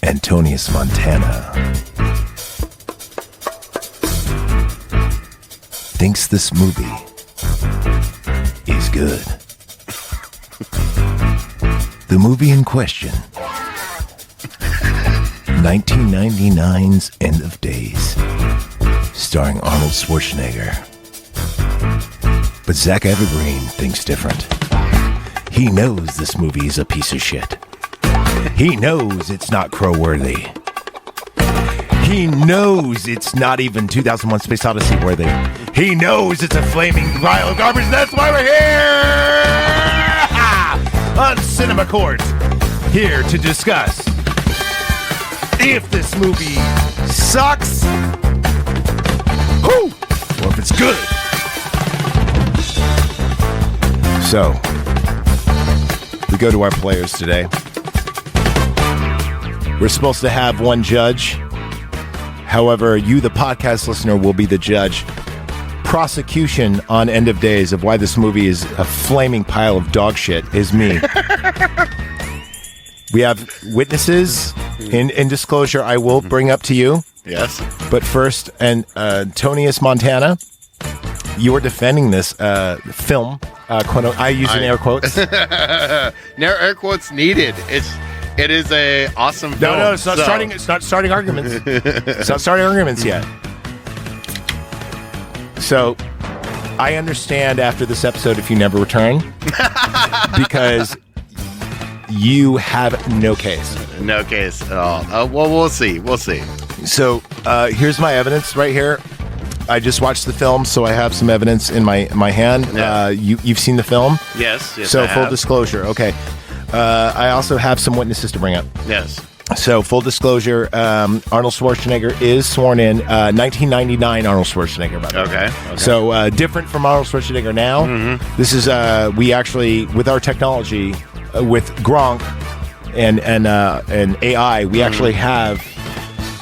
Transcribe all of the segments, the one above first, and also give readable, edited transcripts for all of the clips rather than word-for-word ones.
Antonius Montana thinks this movie is good. The movie in question, 1999's End of Days, starring Arnold Schwarzenegger. But Zach Evergreen thinks different. He knows this movie is a piece of shit. He knows it's not crow-worthy. He knows it's not even 2001 Space Odyssey worthy. He knows it's a flaming pile of garbage, and that's why we're here on Cinema Court, here to discuss if this movie sucks, or if it's good. So, we go to our players today. We're supposed to have one judge. However, you, the podcast listener, will be the judge. Prosecution on End of Days of why this movie is a flaming pile of dog shit is me. We have witnesses in disclosure I will bring up to you. Yes. But first, Antonius Montana, you are defending this film. I use in air quotes. No air quotes needed. It is a awesome film. No, it's not starting. It's not starting arguments. It's not starting arguments yet. So, I understand after this episode if you never return, because you have no case. No case at all. Well, we'll see. We'll see. So, here's my evidence right here. I just watched the film, so I have some evidence in my hand. Yeah. You've seen the film? Yes. So, I full have. disclosure. Okay. I also have some witnesses to bring up. Yes. So, full disclosure, Arnold Schwarzenegger is sworn in. 1999 Arnold Schwarzenegger, by the way. Okay. So, different from Arnold Schwarzenegger now. Mm-hmm. This is, we actually, with our technology, with Gronk and AI, we actually have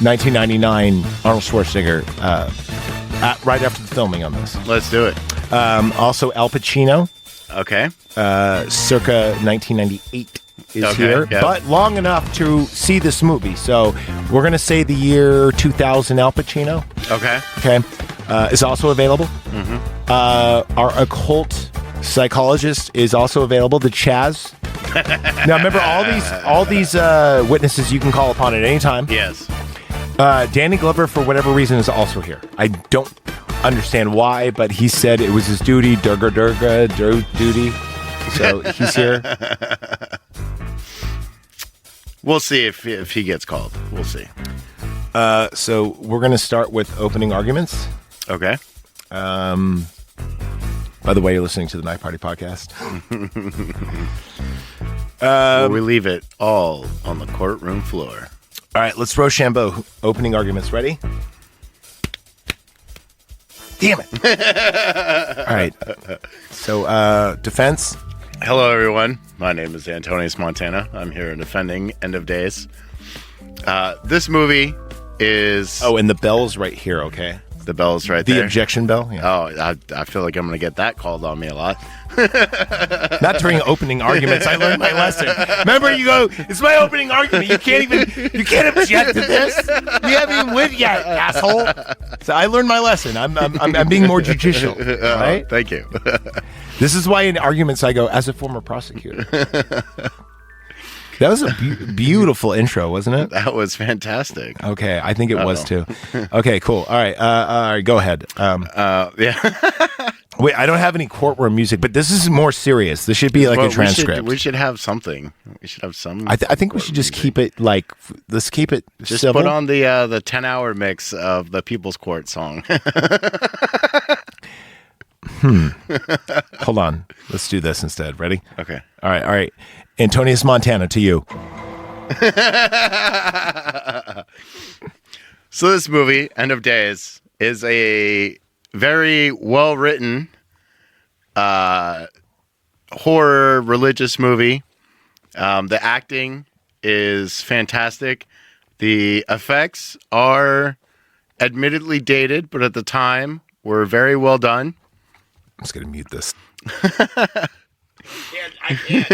1999 Arnold Schwarzenegger right after the filming on this. Let's do it. Also, Al Pacino. Okay. Circa 1998 is here, yeah. but long enough to see this movie. So we're going to say the year 2000 Al Pacino. Okay. Okay. Is also available. Mm-hmm. Our occult psychologist is also available, the Chaz. Now remember, all these witnesses you can call upon at any time. Yes. Danny Glover, for whatever reason, is also here. I don't understand why, but he said it was his duty, duty. So he's here. We'll see if he gets called. We'll see. So we're going to start with opening arguments. Okay. By the way, you're listening to the Night Party Podcast. We leave it all on the courtroom floor. All right, let's Rochambeau. Opening arguments. Ready? Damn it. All right. So, defense. Hello, everyone. My name is Antonius Montana. I'm here defending End of Days. This movie is... Oh, and the bell's right here, okay? The bell's right The there. objection bell? Yeah. Oh, I feel like I'm going to get that called on me a lot. Not during opening arguments. I learned my lesson. Remember, you go, it's my opening argument. You can't object to this. You haven't even win yet, asshole. So I learned my lesson. I'm being more judicial. All right? Thank you. This is why in arguments I go, as a former prosecutor. That was a beautiful intro, wasn't it? That was fantastic. Okay, I think it was too. Okay, cool. All right, go ahead. Yeah. Wait, I don't have any courtroom music, but this is more serious. This should be like a transcript. We should have something. We should have some. I think we should just keep it like. Let's keep it just civil. put on the 10-hour mix of the People's Court song. Hold on. Let's do this instead. Ready? Okay. All right. Antonius Montana, to you. So this movie, End of Days, is a very well-written horror religious movie. The acting is fantastic. The effects are admittedly dated, but at the time were very well done. I'm just going to mute this. I can't.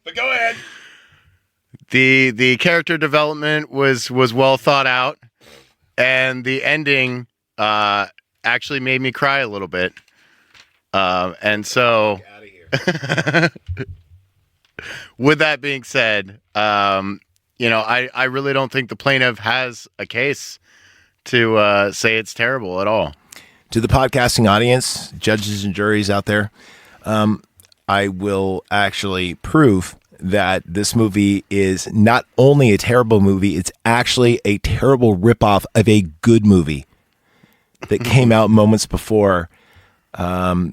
But go ahead. The character development was well thought out, and the ending actually made me cry a little bit. And so, with that being said, I really don't think the plaintiff has a case to say it's terrible at all. To the podcasting audience, judges and juries out there, I will actually prove that this movie is not only a terrible movie, it's actually a terrible ripoff of a good movie that came out moments before. Not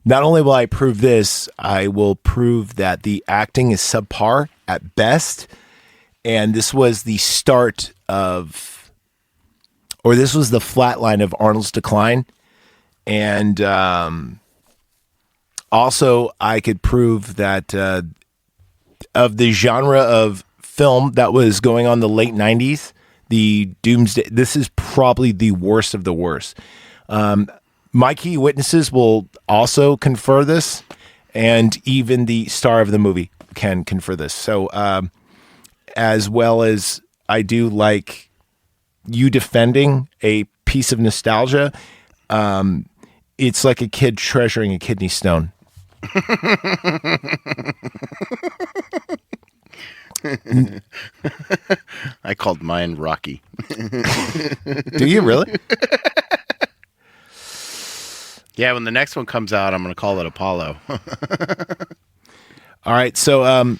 only will I prove this, I will prove that the acting is subpar at best. And this was the start of, or this was the flat line of Arnold's decline. And also, I could prove that of the genre of film that was going on in the late 90s, the Doomsday, this is probably the worst of the worst. My key witnesses will also confer this, and even the star of the movie can confer this. So, as well as I do like you defending a piece of nostalgia, it's like a kid treasuring a kidney stone. I called mine Rocky. Do you really? Yeah, when the next one comes out, I'm going to call it Apollo. All right, so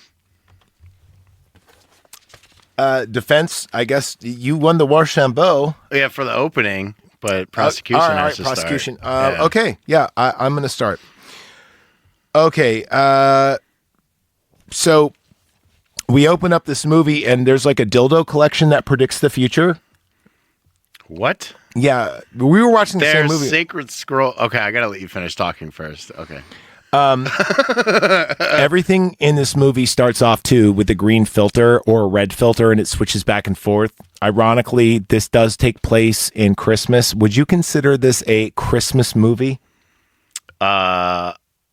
defense, I guess you won the Rochambeau. Yeah, for the opening, but prosecution has to prosecution. start. Okay, yeah, I'm going to start. Okay, so we open up this movie, and there's like a dildo collection that predicts the future. What? Yeah, we were watching the same movie. Sacred Scroll. Okay, I gotta let you finish talking first. Okay. Everything in this movie starts off too with a green filter or a red filter, and it switches back and forth. Ironically, this does take place in Christmas. Would you consider this a Christmas movie?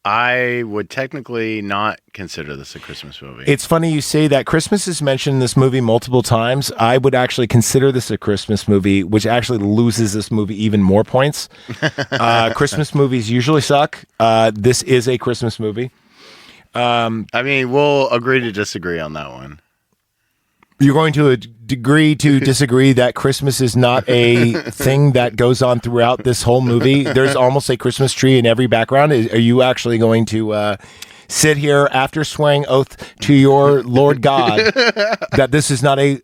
I would technically not consider this a Christmas movie. It's funny you say that. Christmas is mentioned in this movie multiple times. I would actually consider this a Christmas movie, which actually loses this movie even more points. Christmas movies usually suck. This is a Christmas movie. I mean, we'll agree to disagree on that one. You're going to agree to disagree that Christmas is not a thing that goes on throughout this whole movie. There's almost a Christmas tree in every background. Are you actually going to sit here after swearing oath to your Lord God that this is not a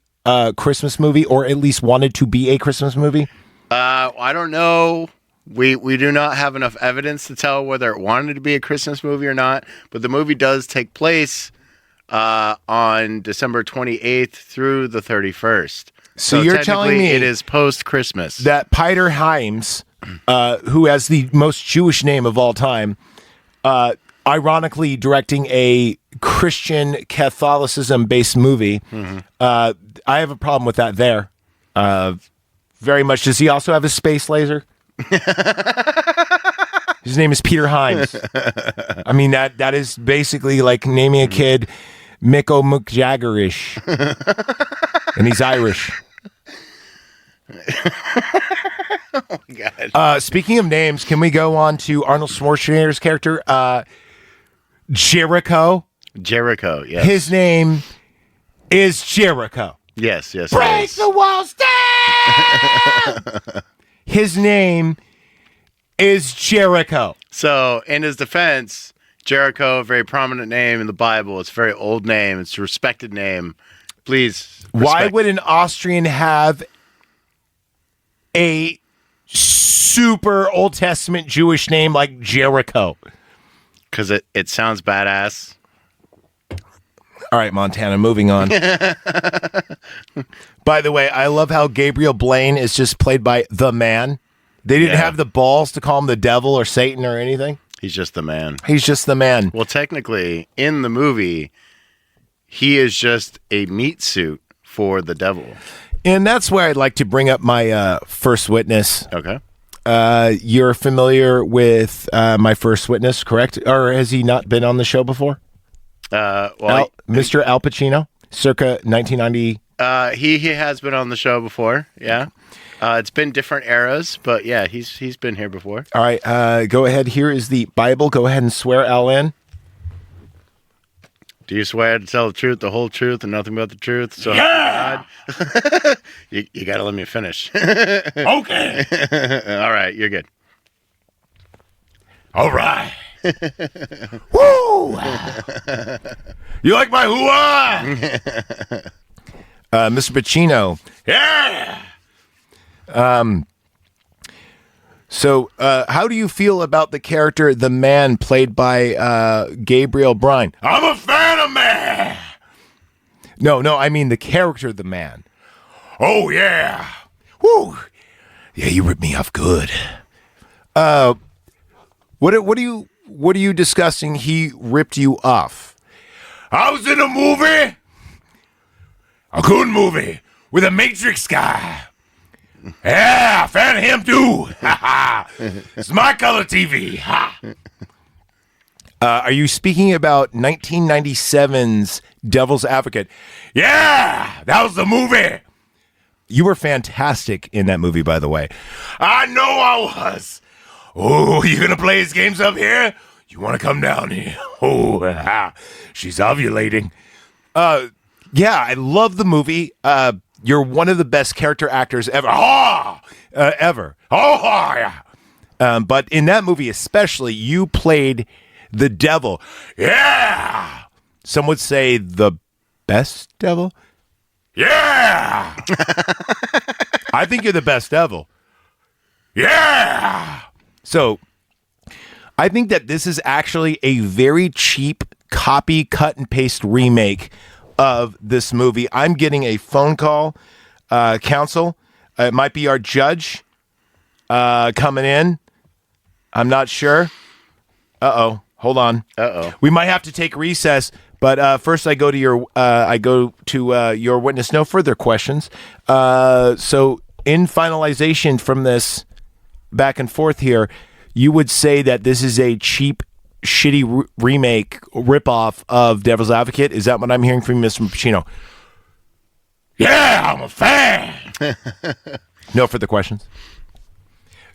Christmas movie, or at least wanted to be a Christmas movie? I don't know. We do not have enough evidence to tell whether it wanted to be a Christmas movie or not, but the movie does take place on December 28th through the 31st. So you're telling me it is post-Christmas. That Peter Hyams, who has the most Jewish name of all time, ironically directing a Christian Catholicism-based movie, I have a problem with that there. Very much. Does he also have a space laser? His name is Peter Hyams. I mean, that is basically like naming a kid Miko McJaggerish. And he's Irish. Oh my God. Speaking of names, can we go on to Arnold Schwarzenegger's character, Jericho? Jericho, yes. His name is Jericho. Yes. Break the walls down! His name is Jericho. So, in his defense, Jericho, a very prominent name in the Bible. It's a very old name. It's a respected name. Please. Why would an Austrian have a super Old Testament Jewish name like Jericho? Because it sounds badass. All right, Montana, moving on. By the way, I love how Gabriel Blaine is just played by the man. They didn't have the balls to call him the devil or Satan or anything. He's just the man. He's just the man. Well, technically, in the movie, he is just a meat suit for the devil. And that's where I'd like to bring up my first witness. Okay. You're familiar with my first witness, correct? Or has he not been on the show before? Well, Mr. Al Pacino? circa 1990. He has been on the show before. Yeah. It's been different eras, but yeah, he's been here before. All right, go ahead. Here is the Bible. Go ahead and swear, Alan. Do you swear to tell the truth, the whole truth, and nothing but the truth? So Yeah! you got to let me finish. Okay. All right, you're good. All right. Woo! You like my hoo-ah? Mr. Pacino. Yeah! So, how do you feel about the character, the man, played by Gabriel Bryan? I'm a fan of man. No, I mean the character, the man. Oh yeah, woo, yeah, you ripped me off good. What are you discussing? He ripped you off. I was in a movie, a good movie with a Matrix guy. Yeah, fan of him too. It's my color TV. Are you speaking about 1997's Devil's Advocate? Yeah, that was the movie. You were fantastic in that movie, by the way. I know I was. Oh, you gonna play his games up here? You want to come down here? Oh, she's ovulating. Yeah, I love the movie. You're one of the best character actors ever. Ever. Yeah. But in that movie especially, you played the devil. Yeah. Some would say the best devil. Yeah. I think you're the best devil. Yeah. So I think that this is actually a very cheap copy, cut and paste remake of this movie. I'm getting a phone call, counsel. It might be our judge coming in. I'm not sure. Uh-oh. Hold on. Uh-oh. We might have to take recess, but first I go to your witness. No further questions. So in finalization from this back and forth here, you would say that this is a cheap, shitty remake, ripoff of Devil's Advocate. Is that what I'm hearing from Mr. Pacino? Yeah, I'm a fan. No further questions.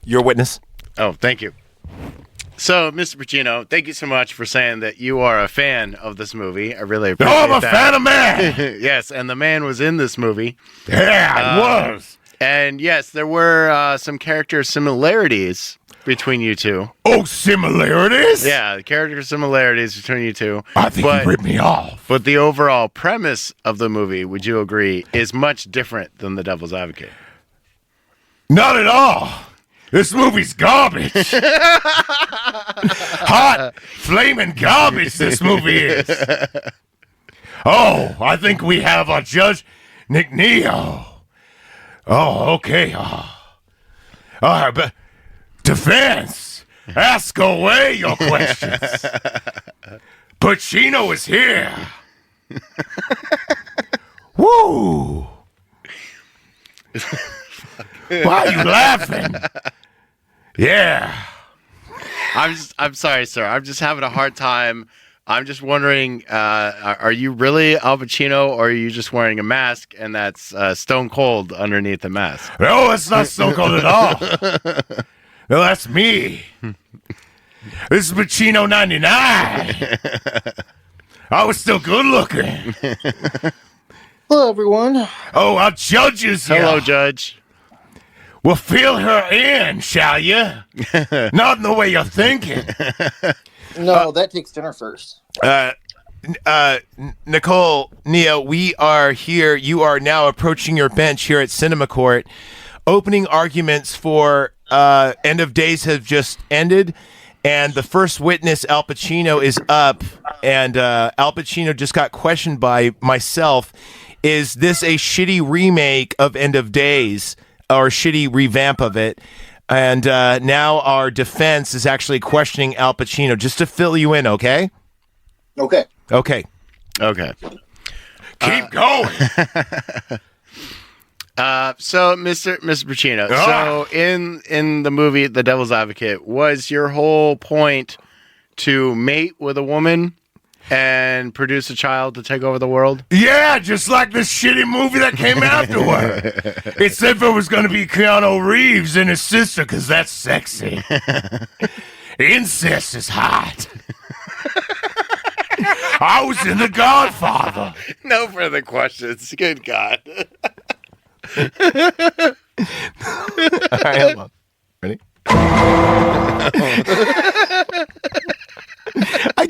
Your witness. Oh, thank you. So, Mr. Pacino, thank you so much for saying that you are a fan of this movie. I really appreciate that. I'm a fan of man. Yes, and the man was in this movie. Yeah, I was. And yes, there were some character similarities between you two. Oh, similarities? Yeah, character similarities between you two. I think you ripped me off. But the overall premise of the movie, would you agree, is much different than The Devil's Advocate? Not at all. This movie's garbage. Hot, flaming garbage this movie is. Oh, I think we have our judge, Nick Neo. Oh, okay. All right, but defense, ask away your questions. Pacino is here. Woo. Why are you laughing? Yeah. I'm sorry, sir. I'm just having a hard time. I'm just wondering, are you really Al Pacino, or are you just wearing a mask and that's Stone Cold underneath the mask? No, that's not Stone Cold at all. No, that's me. This is Pacino 99. I was still good looking. Hello, everyone. Oh, our judge is here. Hello, Judge. Well, fill her in, shall you? Not in the way you're thinking. No, that takes dinner first. Nicole, Neo, we are here. You are now approaching your bench here at Cinema Court. Opening arguments for End of Days have just ended, and the first witness, Al Pacino, is up. And Al Pacino just got questioned by myself. Is this a shitty remake of End of Days, or a shitty revamp of it? And now our defense is actually questioning Al Pacino, just to fill you in, okay? Okay. Okay. Keep going. So, Mr. Pacino, so in the movie The Devil's Advocate, was your whole point to mate with a woman? and produce a child to take over the world? Yeah, just like the shitty movie that came afterward. Except for it was going to be Keanu Reeves and his sister, because that's sexy. Incest is hot. I was in The Godfather. No further questions. Good God. All right, hold on. Ready? I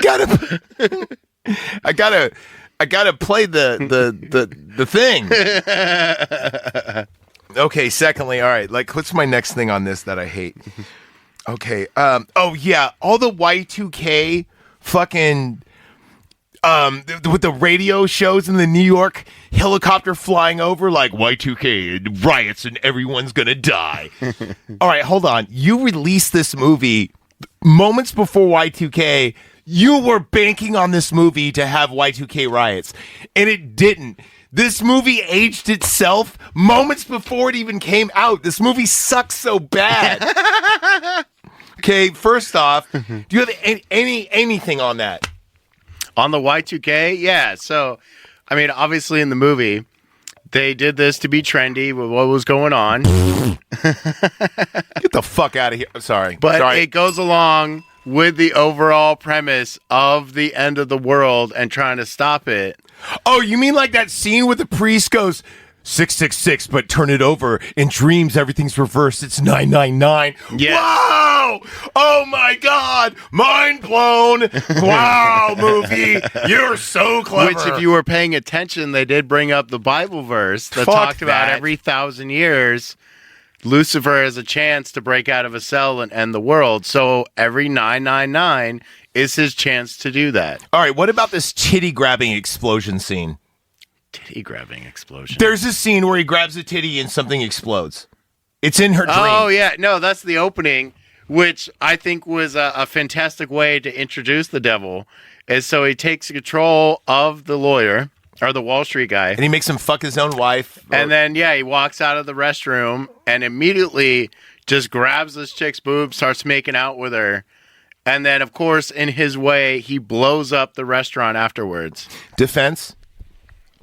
gotta play the thing. Okay, secondly, all right, like what's my next thing on this that I hate? Okay, oh yeah, all the Y2K fucking with the radio shows in the New York helicopter flying over like Y2K riots and everyone's gonna die. All right, hold on. You released this movie moments before Y2K. You were banking on this movie to have Y2K riots, and it didn't. This movie aged itself moments before it even came out. This movie sucks so bad. Okay, first off, do you have anything on that? On the Y2K? Yeah. So, I mean, obviously in the movie, they did this to be trendy with what was going on. Get the fuck out of here. I'm sorry. But it goes along with the overall premise of the end of the world and trying to stop it. Oh, you mean like that scene where the priest goes, 666, but turn it over. In dreams, everything's reversed. It's 999. Yes. Wow! Oh my God! Mind blown! Wow, movie! You're so clever. Which, if you were paying attention, they did bring up the Bible verse that Fuck talked about that. every 1,000 years, Lucifer has a chance to break out of a cell and end the world. So every 999 is his chance to do that. All right, what about this titty grabbing explosion scene? Titty grabbing explosion. There's a scene where he grabs a titty and something explodes. It's in her dream. Oh, yeah. No, that's the opening, which I think was a fantastic way to introduce the devil. And so he takes control of the lawyer, or the Wall Street guy. And he makes him fuck his own wife. And then, yeah, he walks out of the restroom and immediately just grabs this chick's boob, starts making out with her. And then, of course, in his way, he blows up the restaurant afterwards. Defense,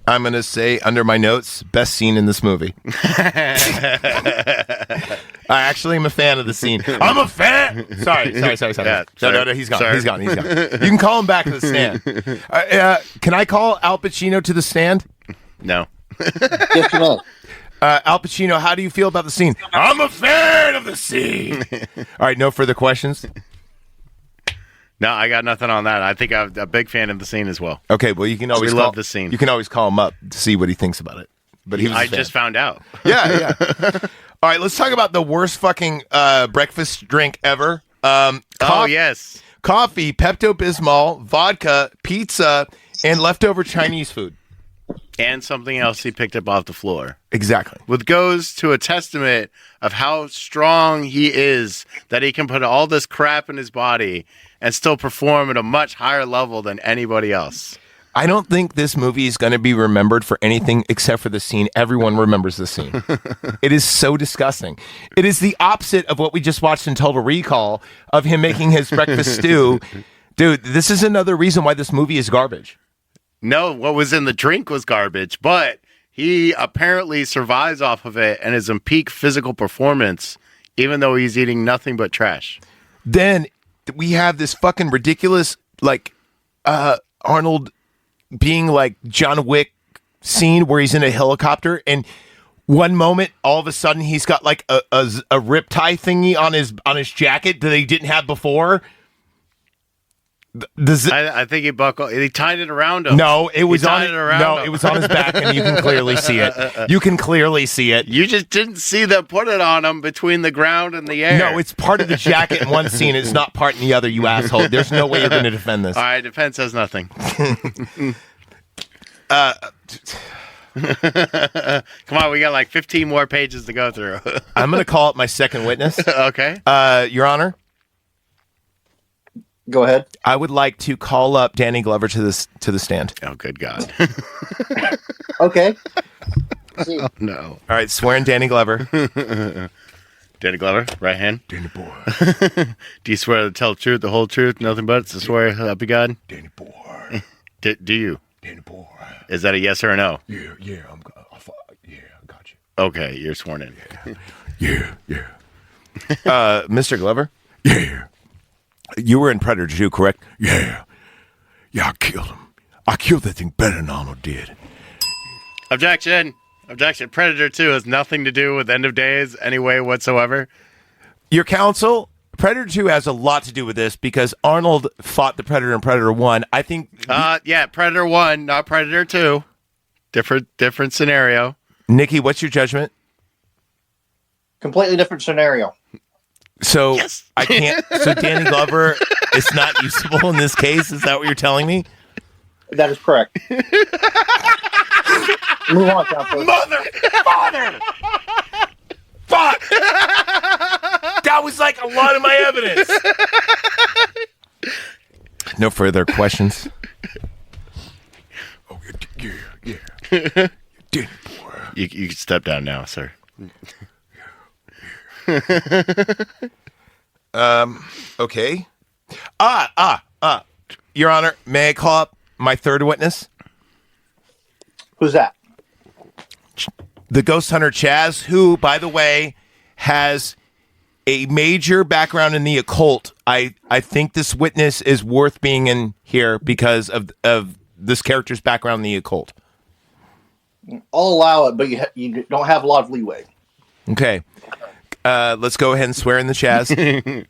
I'm going to say under my notes, best scene in this movie. I actually am a fan of the scene. I'm a fan. Sorry. Yeah, No, he's gone. sorry. He's gone. You can call him back to the stand. Can I call Al Pacino to the stand? No. Yes, you may. Al Pacino, how do you feel about the scene? I'm a fan of the scene. All right, no further questions? No, I got nothing on that. I think I'm a big fan of the scene as well. Okay, well, you can always love the scene. You can always call him up to see what he thinks about it. But he was a I fan. just found out. Yeah. All right, let's talk about the worst fucking breakfast drink ever. Oh, yes. Coffee, Pepto-Bismol, vodka, pizza, and leftover Chinese food. And something else he picked up off the floor. Exactly. Which goes to a testament of how strong he is, that he can put all this crap in his body and still perform at a much higher level than anybody else. I don't think this movie is going to be remembered for anything except for the scene. Everyone remembers the scene. It is so disgusting. It is the opposite of what we just watched in Total Recall of him making his breakfast stew. Dude, this is another reason why this movie is garbage. No, what was in the drink was garbage, but he apparently survives off of it and is in peak physical performance, even though he's eating nothing but trash. Then we have this fucking ridiculous, like, Arnold being like John Wick scene where he's in a helicopter, and one moment, all of a sudden, he's got like a rip tie thingy on his jacket that he didn't have before. I think he buckled. He tied it around him. No, it was on him. it was on his back, and you can clearly see it. You can clearly see it. You just didn't see them put it on him between the ground and the air. No, it's part of the jacket in one scene. It's not part in the other, you asshole. There's no way you're going to defend this. All right, defense says nothing. Come on, we got like 15 more pages to go through. I'm going to call up my second witness. Okay. Your Honor, Go ahead. I would like to call up Danny Glover to the stand. Oh, good God. Okay. See. Oh, no. All right, swearing Danny Glover. Danny Glover, right hand. Danny boy. Do you swear to tell the truth, the whole truth, nothing but to swear, help you God? Danny boy. Do you? Danny boy. Is that a yes or a no? Yeah, I got you. Okay, you're sworn in. Yeah. Mr. Glover? Yeah. You were in Predator 2, correct? Yeah. Yeah, I killed him. I killed that thing better than Arnold did. Objection. Predator 2 has nothing to do with End of Days any way whatsoever. Your counsel, Predator 2 has a lot to do with this because Arnold fought the Predator in Predator 1. I think... Yeah, Predator 1, not Predator 2. Different scenario. Nikki, what's your judgment? Completely different scenario. So Yes. I can't... So Danny Glover is not usable in this case? Is that what you're telling me? That is correct. Move on, Council. Father! Fuck! That was like a lot of my evidence. No further questions. Oh, yeah. Danny boy. You can step down now, sir. Okay. Your Honor, may I call up my third witness? Who's that? The ghost hunter Chaz, who, by the way, has a major background in the occult. I think this witness is worth being in here because of this character's background in the occult. I'll allow it, but you don't have a lot of leeway. Okay. Let's go ahead and swear in the Chaz.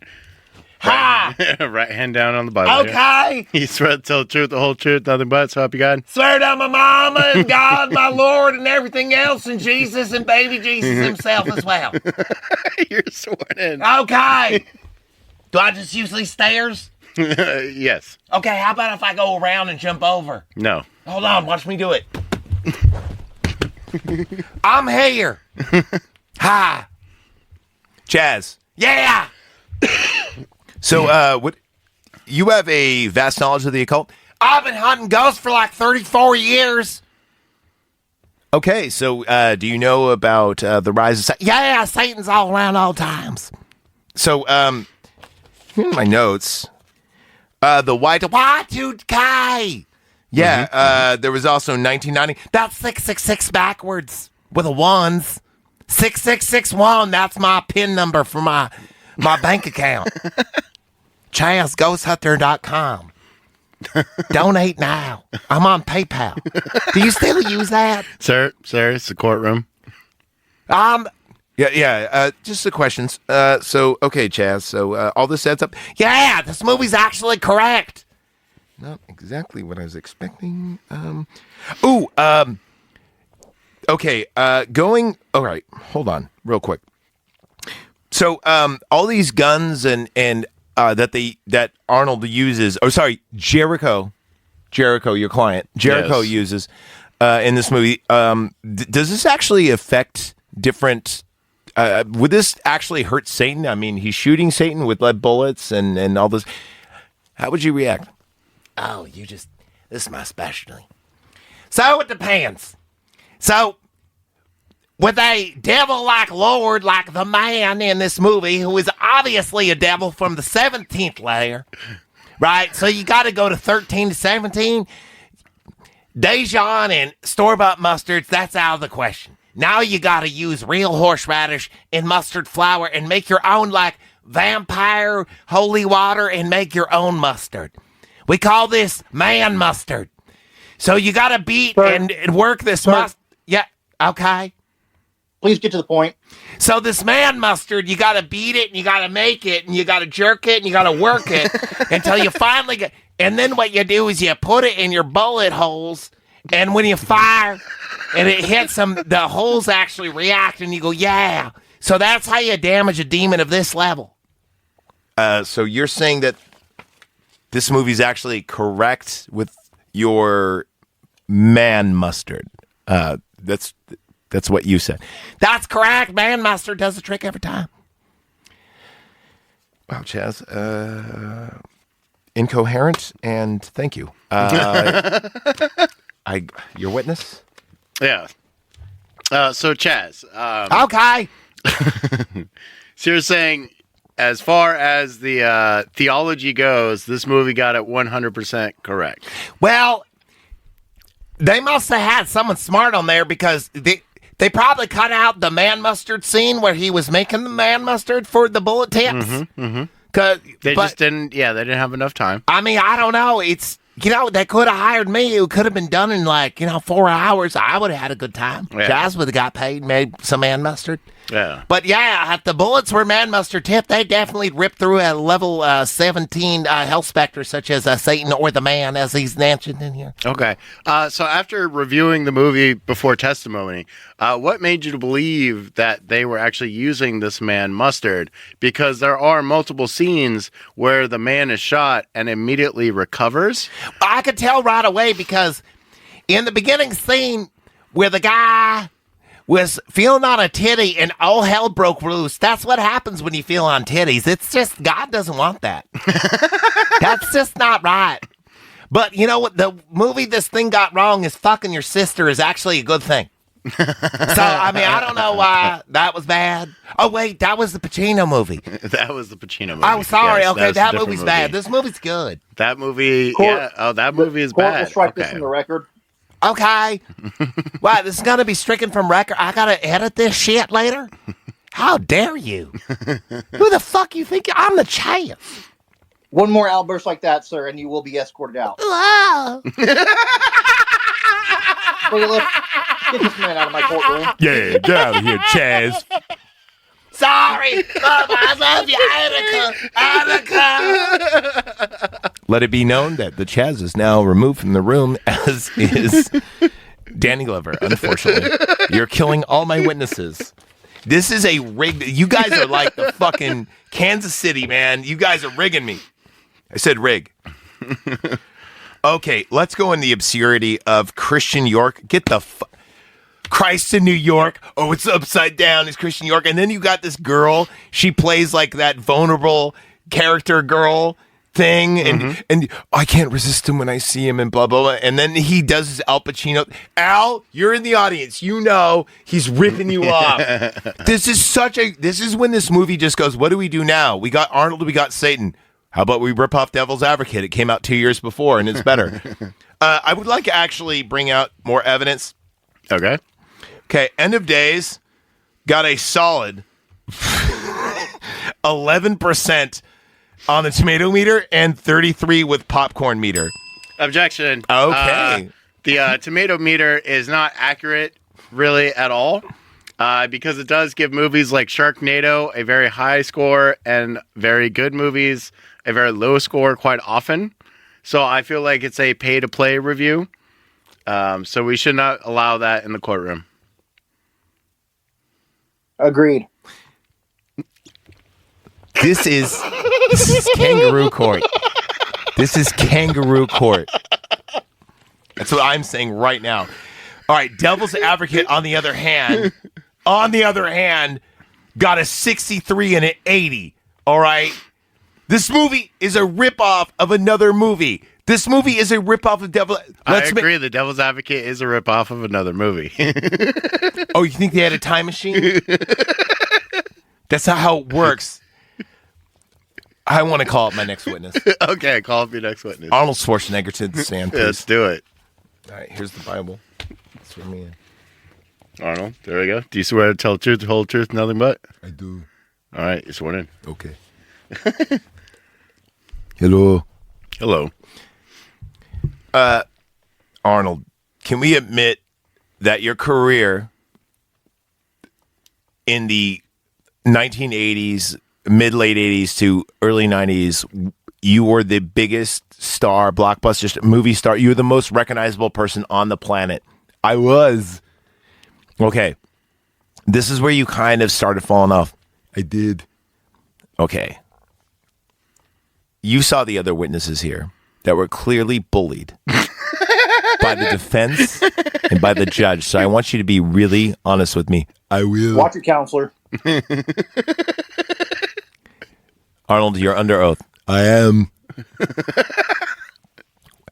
Ha! Right hand down on the Bible. Okay. He swear to tell the truth, the whole truth, nothing but, so help you God. Swear down my mama and God, my Lord, and everything else, and Jesus and baby Jesus himself as well. You're sworn in. Okay. Do I just use these stairs? Yes. Okay, how about if I go around and jump over? No. Hold on, watch me do it. I'm here. Hi. Chaz. Yeah. So, what? You have a vast knowledge of the occult? I've been hunting ghosts for like 34 years. Okay, so do you know about the rise of Satan? Yeah, Satan's all around all times. So, here are my notes. The Y2K. Yeah, there was also 1990. That's 666 backwards with a ones. 6661. That's my PIN number for my bank account. ChazGhostHunter.com. Donate now. I'm on PayPal. Do you still use that? Sir, it's the courtroom. Just the questions. Okay, Chaz. So all this adds up. Yeah, this movie's actually correct. Not exactly what I was expecting. Okay. All right. Hold on, real quick. So, all these guns and that Arnold uses. Oh, sorry, Jericho, your client, Yes. uses in this movie. Does this actually affect different? Would this actually hurt Satan? I mean, he's shooting Satan with lead bullets and all this. How would you react? Oh, this is my specialty. So it depends. So, with a devil-like lord like the man in this movie, who is obviously a devil from the 17th layer, right? So you got to go to 13 to 17. Dijon and store-bought mustards, that's out of the question. Now you got to use real horseradish and mustard flour and make your own, like, vampire holy water and make your own mustard. We call this man mustard. So you got to beat and work this mustard. Yeah, okay. Please get to the point. So this man mustard, you got to beat it and you got to make it and you got to jerk it and you got to work it until you finally get. And then what you do is you put it in your bullet holes, and when you fire and it hits them, the holes actually react and you go, yeah. So that's how you damage a demon of this level. So you're saying that this movie's actually correct with your man mustard. That's what you said. That's correct. Man mustard does the trick every time. Wow, Chaz. Incoherent, and thank you. Your witness? Yeah. So Chaz. Okay. So you're saying, as far as the theology goes, this movie got it 100% correct. Well, They must have had someone smart on there because they probably cut out the man mustard scene where he was making the man mustard for the bullet tips. They just didn't. Yeah, they didn't have enough time. I mean, I don't know. It's they could have hired me. It could have been done in 4 hours. I would have had a good time. Yeah. Jazz would have got paid, made some man mustard. Yeah. But yeah, if the bullets were man mustard tipped, they definitely ripped through a level 17 health specter, such as Satan or the man, as he's mentioned in here. Okay. So after reviewing the movie before testimony, what made you to believe that they were actually using this man mustard? Because there are multiple scenes where the man is shot and immediately recovers. I could tell right away because in the beginning scene where the guy was feeling on a titty and all hell broke loose. That's what happens when you feel on titties. It's just, God doesn't want that. That's just not right. But you know what? The movie this thing got wrong is fucking your sister is actually a good thing. So, I mean, I don't know why that was bad. Oh, wait, that was the Pacino movie. That was the Pacino movie. Oh, sorry. Yes, Okay, that movie's movie's bad. This movie's good. That movie, Court- yeah. Oh, that movie is Court bad. will strike this Okay. from the record. Okay. Wow, this is going to be stricken from record. I got to edit this shit later? How dare you? Who the fuck you think? I'm the champ. One more outburst like that, sir, and you will be escorted out. Wow. Look, get this man out of my courtroom. Yeah, get out of here, Chaz. Sorry. Mom, I love you, Annika. Let it be known that the Chaz is now removed from the room, as is Danny Glover. Unfortunately, you're killing all my witnesses. This is a rig. You guys are like the fucking Kansas City, man. You guys are rigging me. I said rig. Okay, let's go in the absurdity of Christian York. Get the Christ in New York. Oh, it's upside down. It's Christian York. And then you got this girl. She plays like that vulnerable character girl thing. And I can't resist him when I see him and blah, blah, blah. And then he does his Al Pacino. Al, you're in the audience. You know he's ripping you off. This is when this movie just goes, what do we do now? We got Arnold. We got Satan. How about we rip off Devil's Advocate? It came out 2 years before, and it's better. I would like to actually bring out more evidence. Okay. Okay, End of Days got a solid 11% on the tomato meter and 33 with popcorn meter. Objection. Okay. The tomato meter is not accurate really at all because it does give movies like Sharknado a very high score and very good movies a very low score quite often. So I feel like it's a pay-to-play review. So we should not allow that in the courtroom. Agreed. This is kangaroo court. This is kangaroo court. That's what I'm saying right now. All right, Devil's Advocate, on the other hand, got a 63 and an 80. All right? This movie is a ripoff of another movie. This movie is a ripoff of Devil. I agree. The Devil's Advocate is a ripoff of another movie. Oh, you think they had a time machine? That's not how it works. I want to call up my next witness. Okay, call up your next witness. Arnold Schwarzenegger to the stand, please. Yeah, let's do it. All right, here's the Bible. That's for me. Arnold, there we go. Do you swear to tell the truth, the whole truth, nothing but? I do. All right, you're sworn in. Okay. Hello. Hello. Arnold, can we admit that your career in the 1980s, mid-late 80s to early 90s, you were the biggest star, blockbuster movie star. You were the most recognizable person on the planet. I was. Okay. This is where you kind of started falling off. I did. Okay. You saw the other witnesses here that were clearly bullied by the defense and by the judge. So I want you to be really honest with me. I will. Watch it, counselor. Arnold, you're under oath. I am.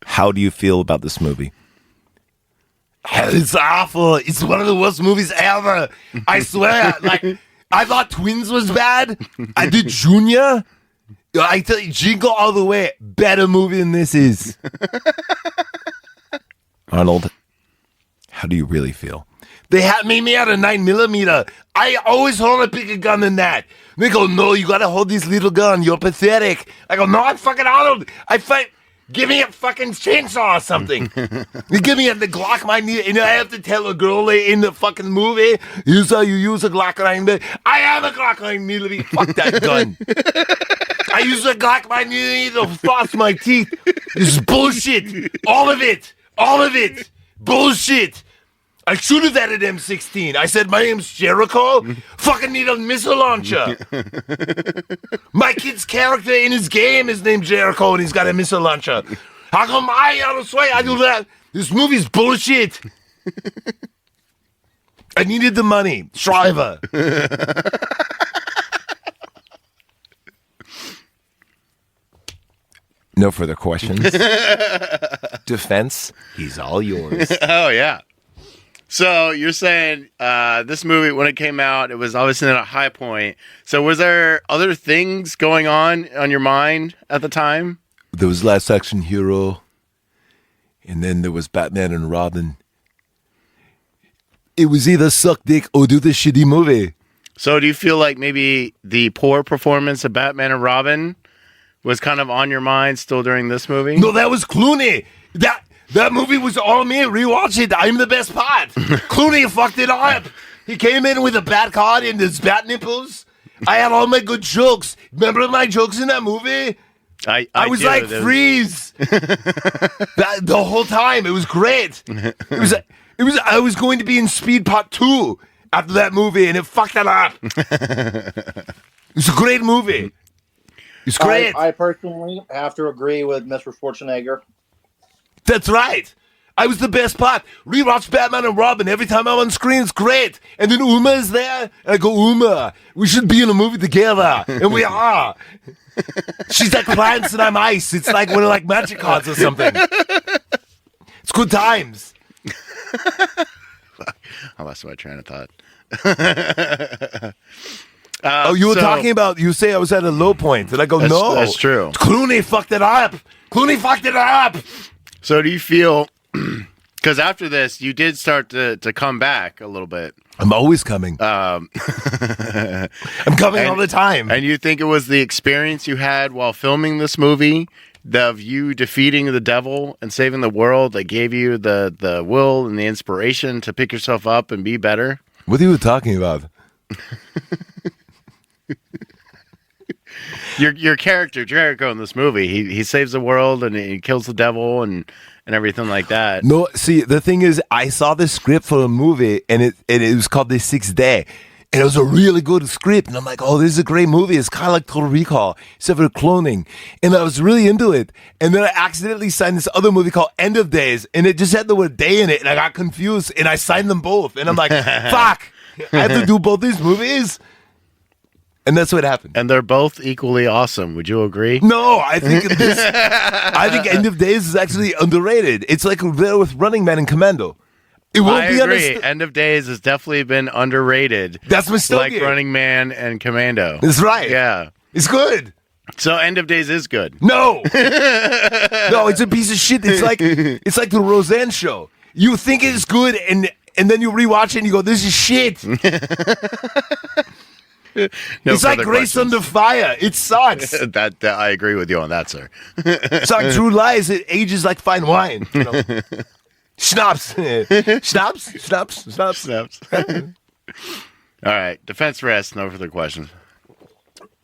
How do you feel about this movie? It's awful. It's one of the worst movies ever. I swear. Like, I thought Twins was bad. I did Junior. I tell you, Jingle All the Way, better movie than this is. Arnold, How do you really feel? They had me out a 9mm. I always hold a bigger gun than that. They go, no, you gotta hold this little gun. You're pathetic. I go, no, I'm fucking Arnold. I fight. Give me a fucking chainsaw or something. You give me the Glock 9. And I have to tell a girl in the fucking movie, you use a Glock 9. I have a Glock 9mm. Fuck that gun. I use a Glock 9mm to floss my teeth. This is bullshit. All of it. All of it. Bullshit. I should have added M16. I said, my name's Jericho. Fucking need a missile launcher. My kid's character in his game is named Jericho, and he's got a missile launcher. How come I don't swear I do that? This movie's bullshit. I needed the money. Shriver. No further questions. Defense, he's all yours. Oh, yeah. So you're saying this movie, when it came out, it was obviously at a high point. So was there other things going on your mind at the time? There was Last Action Hero, and then there was Batman and Robin. It was either suck dick or do the shitty movie. So do you feel like maybe the poor performance of Batman and Robin was kind of on your mind still during this movie? No, that was Clooney. That movie was all me. Rewatch it. I'm the best part. Clooney fucked it up. He came in with a bad card and his bat nipples. I had all my good jokes. Remember my jokes in that movie? I was like Freeze. The whole time. It was great. I was going to be in Speed Part 2 after that movie, and it fucked it up. It's a great movie. It's great. I personally have to agree with Mr. Schwarzenegger. That's right. I was the best part. Rewatch Batman and Robin. Every time I'm on screen, it's great. And then Uma is there. And I go, Uma, we should be in a movie together. And we are. She's like plants and I'm ice. It's like one of like magic cards or something. It's good times. I lost my train of thought. You were talking about, you say I was at a low point. And I go, no. That's true. Clooney fucked it up. Clooney fucked it up. So do you feel, because after this, you did start to come back a little bit. I'm always coming. I'm coming all the time. And you think it was the experience you had while filming this movie, of you defeating the devil and saving the world, that gave you the will and the inspiration to pick yourself up and be better? What are you talking about? Your character Jericho in this movie, he saves the world and he kills the devil and everything like that. No, see, the thing is, I saw the script for a movie and it was called The Sixth Day, and it was a really good script. And I'm like, oh, this is a great movie. It's kind of like Total Recall, except for cloning. And I was really into it. And then I accidentally signed this other movie called End of Days, and it just had the word day in it, and I got confused, and I signed them both. And I'm like, fuck, I have to do both these movies. And that's what happened. And they're both equally awesome. Would you agree? No, I think End of Days is actually underrated. It's like there with Running Man and Commando. It won't I be agree. End of Days has definitely been underrated. That's my story. Like Running Man and Commando. That's right. Yeah. It's good. So End of Days is good. No. No, it's a piece of shit. It's like the Roseanne show. You think it's good and then you rewatch it and you go, this is shit. No, it's like Grace Under Fire. It sucks. that I agree with you on that, sir. It's like True Lies. It ages like fine wine. You know? Schnapps. Schnapps. All right. Defense rest. No further questions.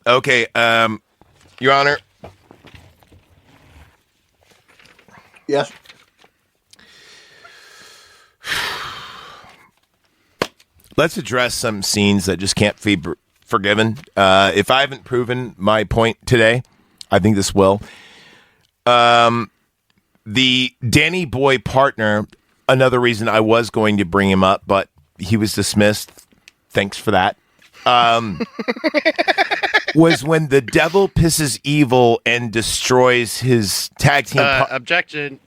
Okay. Your Honor. Yes. Let's address some scenes that just can't be forgiven. If I haven't proven my point today, I think this will. The Danny Boy partner, another reason I was going to bring him up, but he was dismissed. Thanks for that. Was when the devil pisses evil and destroys his tag team. Objection.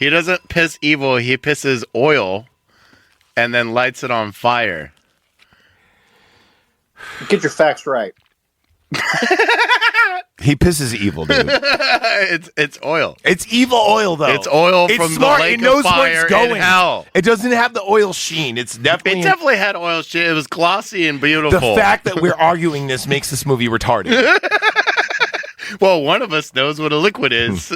He doesn't piss evil. He pisses oil and then lights it on fire. Get your facts right. He pisses evil, dude. It's oil. It's evil oil, though. It's oil It's from smart. the lake It knows of fire where it's going. in hell. It doesn't have the oil sheen. It's definitely. It definitely had oil shit. It was glossy and beautiful. The fact that we're arguing this makes this movie retarded. Well, one of us knows what a liquid is.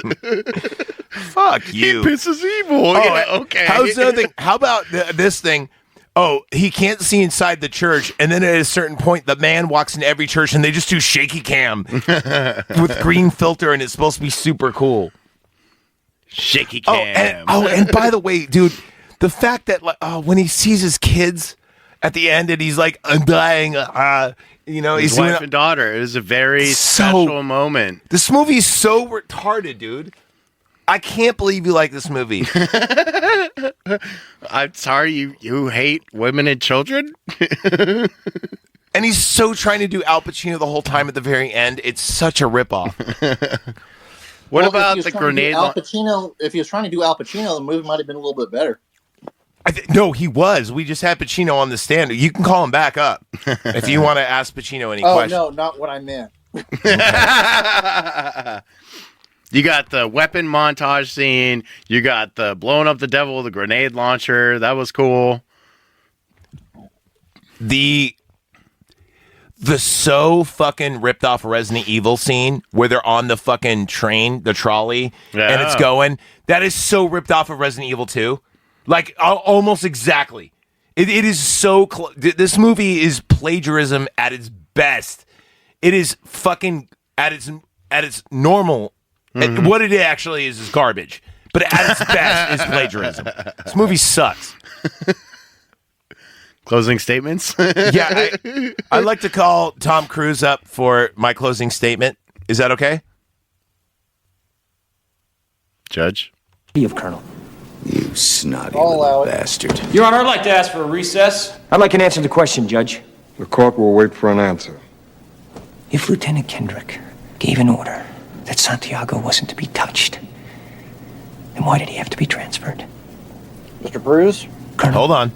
Fuck you. He pisses evil. Oh, Yeah, okay. How's the other thing? How about this thing? Oh, he can't see inside the church, and then at a certain point, the man walks in every church, and they just do shaky cam with green filter, and it's supposed to be super cool. Shaky cam. And by the way, dude, the fact that when he sees his kids at the end, and he's like, "I'm dying," His wife and daughter. It was a very special moment. This movie's so retarded, dude. I can't believe you like this movie. I'm sorry, you hate women and children? And he's so trying to do Al Pacino the whole time at the very end. It's such a ripoff. What about the grenade? Al Pacino, if he was trying to do Al Pacino, the movie might have been a little bit better. No, he was. We just had Pacino on the stand. You can call him back up if you want to ask Pacino any questions. Oh, no, not what I meant. You got the weapon montage scene. You got the blowing up the devil with a grenade launcher. That was cool. The so fucking ripped off Resident Evil scene where they're on the fucking train, the trolley, and it's going. That is so ripped off of Resident Evil 2. Like, almost exactly. It is so close. This movie is plagiarism at its best. It is fucking at its normal. What it actually is garbage. But at its best is plagiarism. This movie sucks. Closing statements? Yeah, I'd like to call Tom Cruise up for my closing statement. Is that okay? Judge? Of Colonel. You snotty I'll little allow it. bastard. Your Honor, I'd like to ask for a recess. I'd like an answer to the question, Judge. The court will wait for an answer. If Lieutenant Kendrick gave an order that Santiago wasn't to be touched, then why did he have to be transferred? Mr. Bruce? Colonel, Hold on.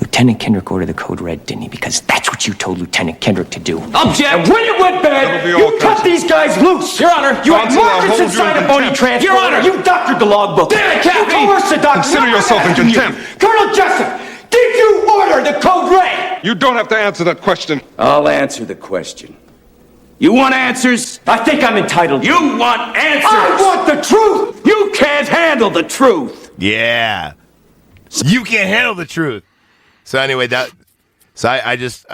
Lieutenant Kendrick ordered the code red, didn't he? Because that's what you told Lieutenant Kendrick to do. Object! And when it went bad, you cut these guys loose! Your Honor, you had markers inside a phony transfer. Your Honor, you doctored the logbook. Damn it, Captain! You coerced the doctor. Consider yourself in contempt. Colonel Jessup, did you order the code red? You don't have to answer that question. I'll answer the question. You want answers? I think I'm entitled. You want answers? I want the truth! You can't handle the truth. Yeah. You can't handle the truth. So anyway, I just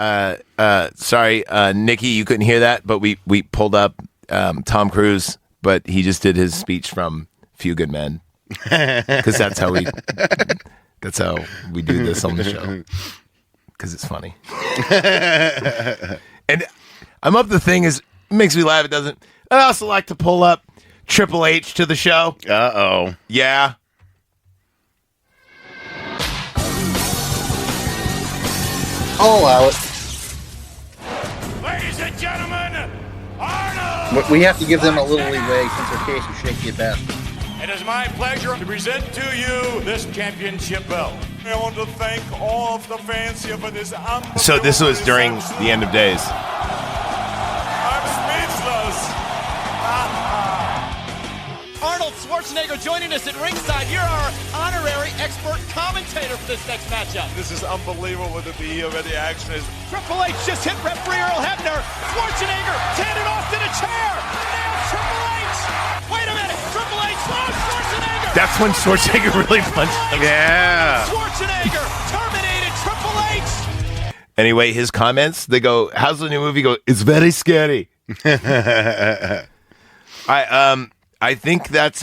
sorry, Nikki, you couldn't hear that, but we pulled up Tom Cruise, but he just did his speech from Few Good Men. Because that's how we do this on the show. Because it's funny. And I'm up the thing is it makes me laugh, it doesn't. I also like to pull up Triple H to the show. Uh-oh. Yeah. I'll allow it. Ladies and gentlemen, Arnold! But we have to give them a little leeway since their case is shaky at best. It is my pleasure to present to you this championship belt. I want to thank all of the fans here for this unbelievable So this was during reception. the end of days. I'm speechless. Arnold Schwarzenegger joining us at ringside. You're our honorary expert commentator for this next matchup. This is unbelievable to be here where the action is. Triple H just hit referee Earl Hebner. Schwarzenegger handed off to the chair. Now Triple H. Wait a minute. Triple H. Oh, Schwarzenegger. That's when Schwarzenegger really punched him. Yeah. Schwarzenegger terminated Triple H. Anyway, his comments, they go, how's the new movie? Go, it's very scary. I think that's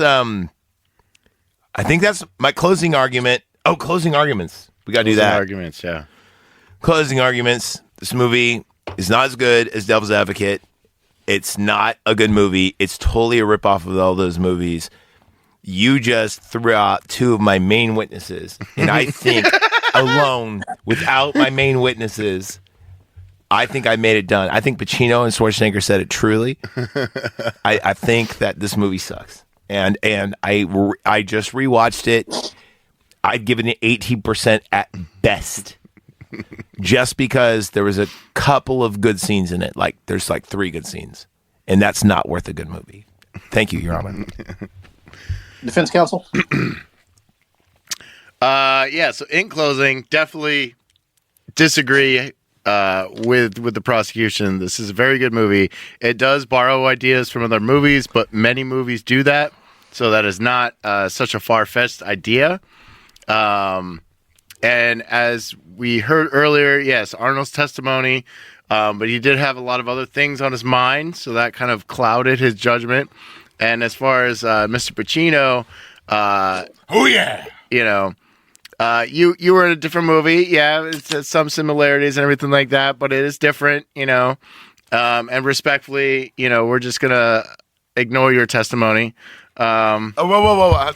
my closing argument. Oh, closing arguments. We got to do that. Arguments, yeah. Closing arguments. This movie is not as good as Devil's Advocate. It's not a good movie. It's totally a ripoff of all those movies. You just threw out two of my main witnesses. And I think alone, without my main witnesses, I think I made it done. I think Pacino and Schwarzenegger said it truly. I think that this movie sucks. And I just rewatched it. I'd give it an 18% at best. just because there was a couple of good scenes in it. Like there's like 3 good scenes, and that's not worth a good movie. Thank you, Your Honor. Defense counsel. Yeah. So in closing, definitely disagree with the prosecution. This is a very good movie. It does borrow ideas from other movies, but many movies do that. So that is not such a far-fetched idea. And as we heard earlier, yes, Arnold's testimony, but he did have a lot of other things on his mind, so that kind of clouded his judgment. And as far as Mr. Pacino, Oh yeah. you know, you were in a different movie. Yeah, it's some similarities and everything like that, but it is different, you know. And respectfully, you know, we're just gonna ignore your testimony. Oh, whoa.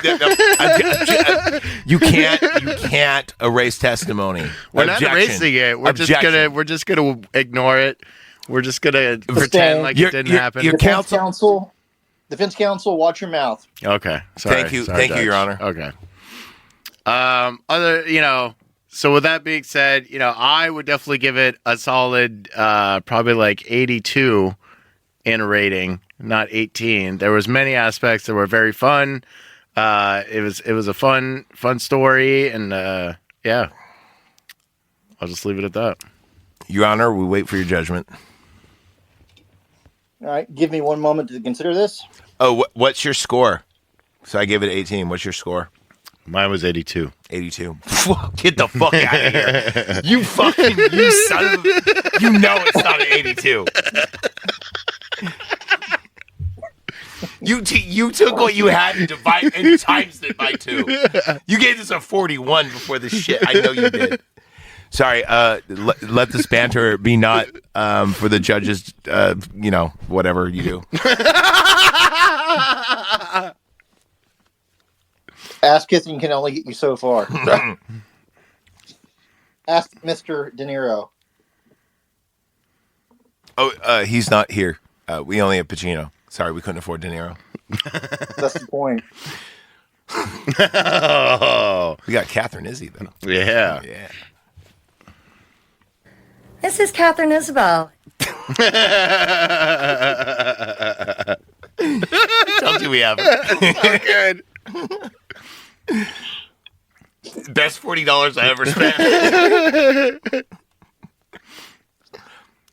You can't erase testimony. We're not erasing it. We're just gonna ignore it. We're just gonna pretend like it didn't happen. Your Defense counsel, watch your mouth. Okay. Sorry. Thank you, Judge. Your Honor. Okay. So with that being said, you know, I would definitely give it a solid, probably like 82 in a rating, not 18. There was many aspects that were very fun. It was a fun story, and yeah, I'll just leave it at that. Your Honor, we wait for your judgment. All right, give me one moment to consider this. Oh, what's your score? So I gave it 18. What's your score? Mine was 82. 82. Get the fuck out of here. You son of a... You know it's not an 82. You took what you had and times it by 2. You gave this a 41 before this shit. I know you did. Sorry, let this banter be not for the judges, you know, whatever you do. Ass kissing can only get you so far. Ask Mr. De Niro. Oh, he's not here. We only have Pacino. Sorry, we couldn't afford De Niro. That's the point. Oh, We got Catherine Izzy, though. yeah. Yeah. This is Catherine Isabel. Told you we have her. So good. Best $40 I ever spent.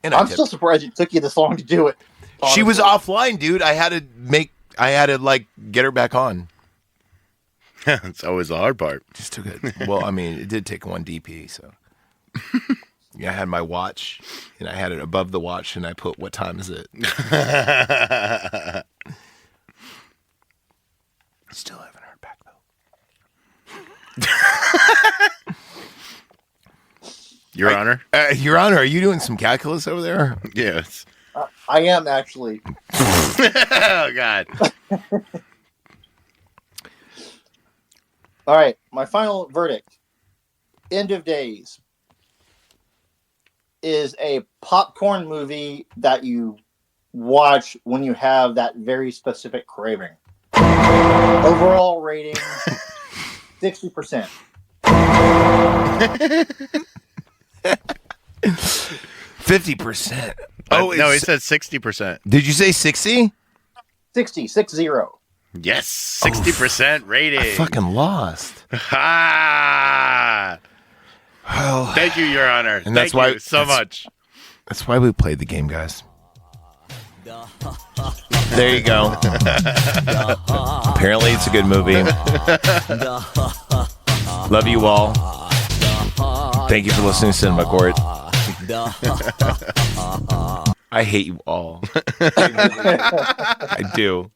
And I'm still surprised it took you this long to do it. She was honestly. offline, dude. I had to like get her back on. It's always the hard part. Just took it. Well, I mean, it did take 1 DP, so. Yeah, I had my watch, and I had it above the watch, and I put, what time is it? Still haven't heard back, though. Your Honor? Your Honor, are you doing some calculus over there? Yes. I am actually. Oh, God. All right, my final verdict. End of Days is a popcorn movie that you watch when you have that very specific craving. Overall rating 60%. 50%. Oh, no, he said 60%. Did you say 60? 60. Yes, 60% rating. I fucking lost. Ah! Well, Thank you, Your Honor. And that's Thank why- you so much. that's why we played the game, guys. There you go. Apparently, it's a good movie. Love you all. Thank you for listening to Cinema Court. I hate you all. I do.